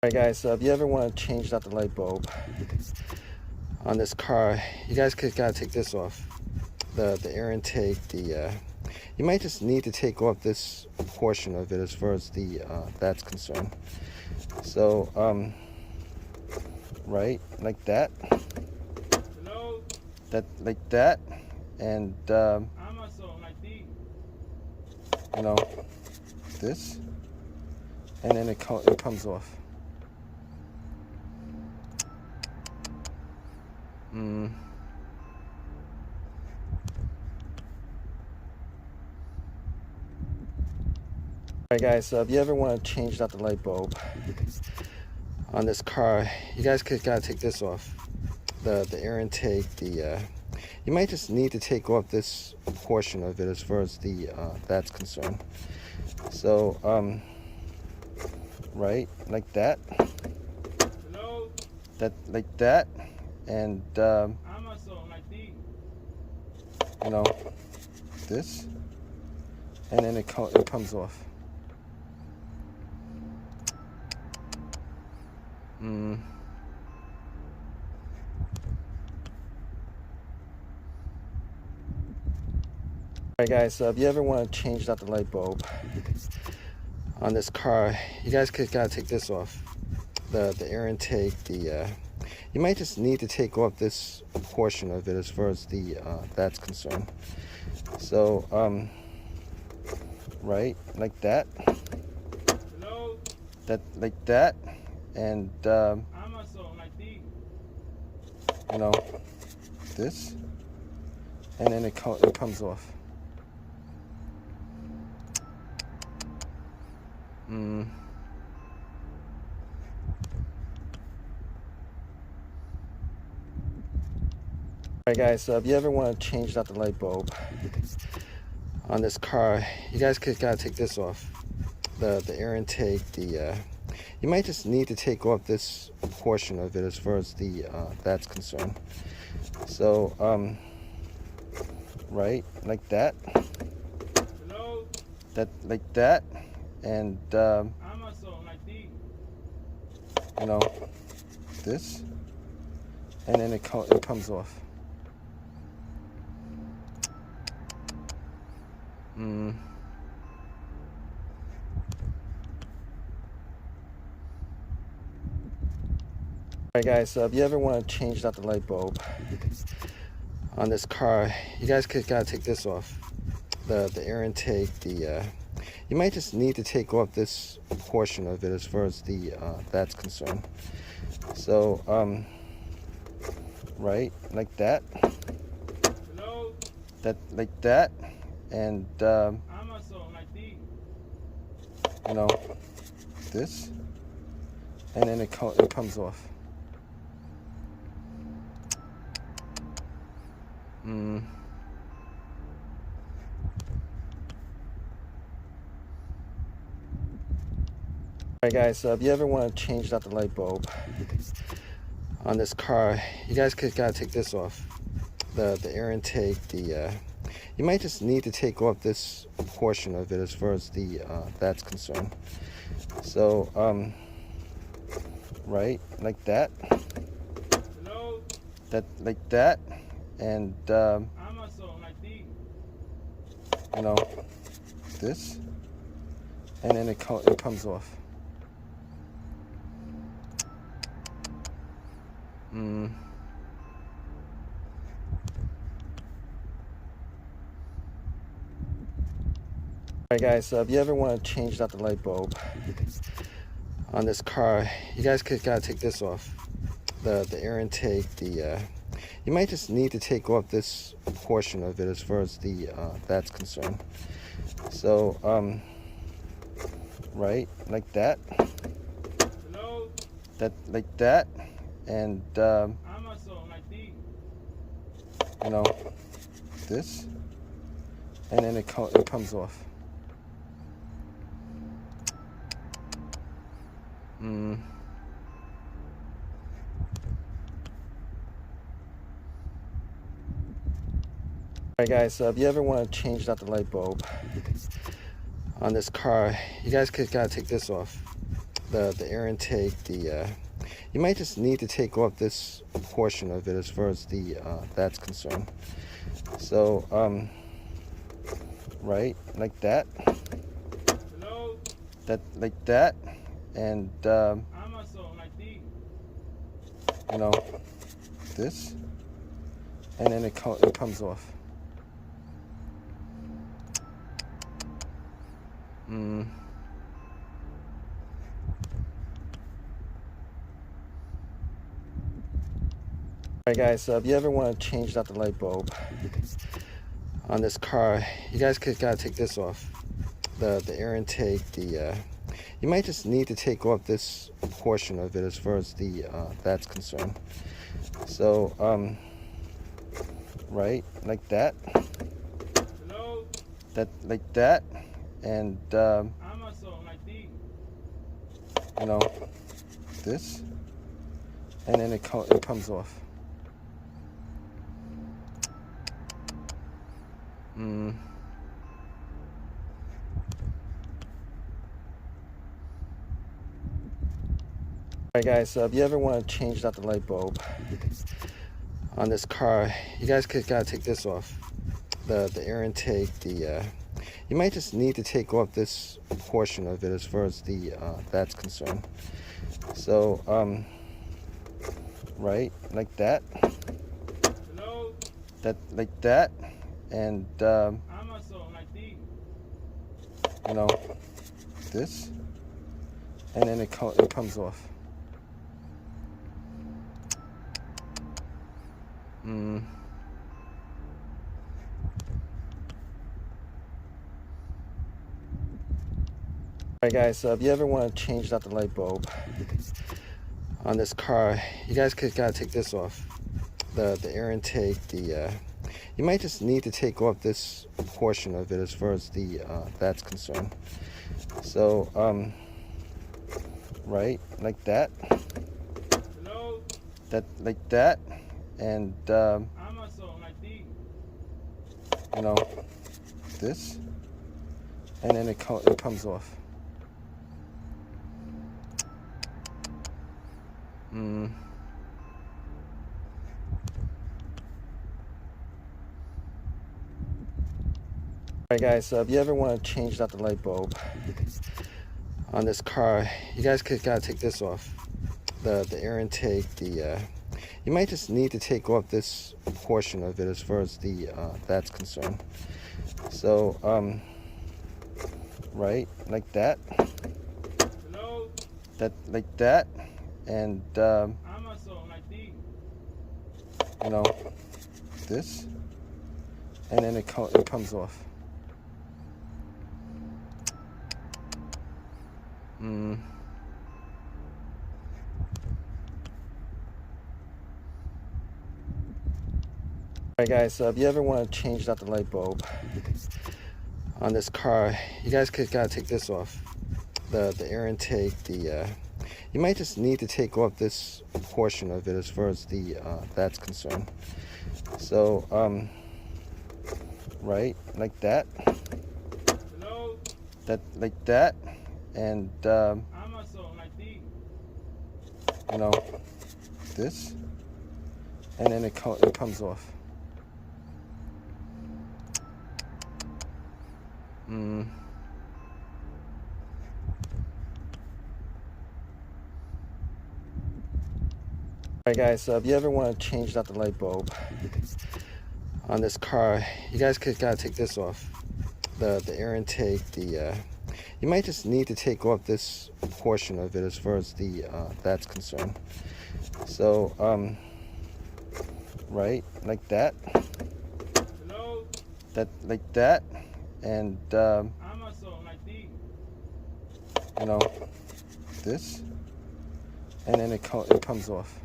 Alright guys, so if you ever want to change out the light bulb on this car, you guys gotta take this off. The air intake, you might just need to take off this portion of it as far as the that's concerned. So right, like that. Hello? That like that, and I'm also like these. you know, this, and then it comes off. Alright guys, so if you ever want to change out the light bulb on this car, you guys gotta take this off. The air intake, you might just need to take off this portion of it as far as the that's concerned. So right, like that. Hello? That like that, and I'm also like these. you know, this, and then it comes off. Alright guys, so if you ever want to change out the light bulb on this car, you guys gotta take this off. The air intake, you might just need to take off this portion of it as far as the that's concerned. So right, like that. Hello? That like that, and I'm also like these. you know, this, and then it comes off. Alright guys, so if you ever want to change out the light bulb on this car, you guys gotta take this off. The air intake, you might just need to take off this portion of it as far as the that's concerned. So right, like that. Hello? That like that, and I'm also like these. you know, this, and then it comes off. Alright guys, so if you ever want to change out the light bulb on this car, you guys gotta take this off. The air intake, you might just need to take off this portion of it as far as the that's concerned. So right, like that. Hello? That like that, and I'm also like these. you know, this, and then it comes off. Alright guys, so if you ever want to change out the light bulb on this car, you guys gotta take this off. The air intake, you might just need to take off this portion of it as far as the that's concerned. So right, like that. Hello? That like that, and I'm also like these. you know, this, and then it comes off. Alright guys, so if you ever want to change out the light bulb on this car, you guys gotta take this off. The air intake, you might just need to take off this portion of it as far as the that's concerned. So right, like that. Hello? That like that, and I'm also like these. you know, this, and then it comes off. Alright guys, so if you ever want to change out the light bulb on this car, you guys gotta take this off. the air intake, you might just need to take off this portion of it as far as the that's concerned. So right, like that, Hello? like that, and Amazon, like this. you know, this, and then it comes off. Alright guys, if you ever want to change out the light bulb on this car, you guys gotta take this off. The air intake, you might just need to take off this portion of it as far as the that's concerned. So right, like that, Hello? like that, and Amazon, like this. you know, this, and then it comes off. Alright guys, if you ever want to change out the light bulb on this car, you guys gotta take this off. The air intake, you might just need to take off this portion of it as far as the that's concerned. So right, like that, Hello? like that, and Amazon, like this. you know, this, and then it comes off. Alright guys, if you ever want to change out the light bulb on this car, you guys gotta take this off. The air intake, you might just need to take off this portion of it as far as the that's concerned. So right, like that, Hello? like that, and Amazon, like this. you know, this, and then it comes off. Alright guys, if you ever want to change out the light bulb on this car, you guys gotta take this off. The air intake, you might just need to take off this portion of it as far as the that's concerned. So right, like that, Hello? like that, and Amazon, like this. you know, this, and then it comes off. Alright guys, if you ever want to change out the light bulb on this car, you guys gotta take this off. The air intake, you might just need to take off this portion of it as far as the that's concerned. So right, like that, Hello? like that, and Amazon, like this. you know, this, and then it comes off. Alright guys, if you ever want to change out the light bulb on this car, you guys gotta take this off. The air intake, you might just need to take off this portion of it as far as the that's concerned. So right, like that, Hello? like that, and Amazon, like this. you know, this, and then it comes off.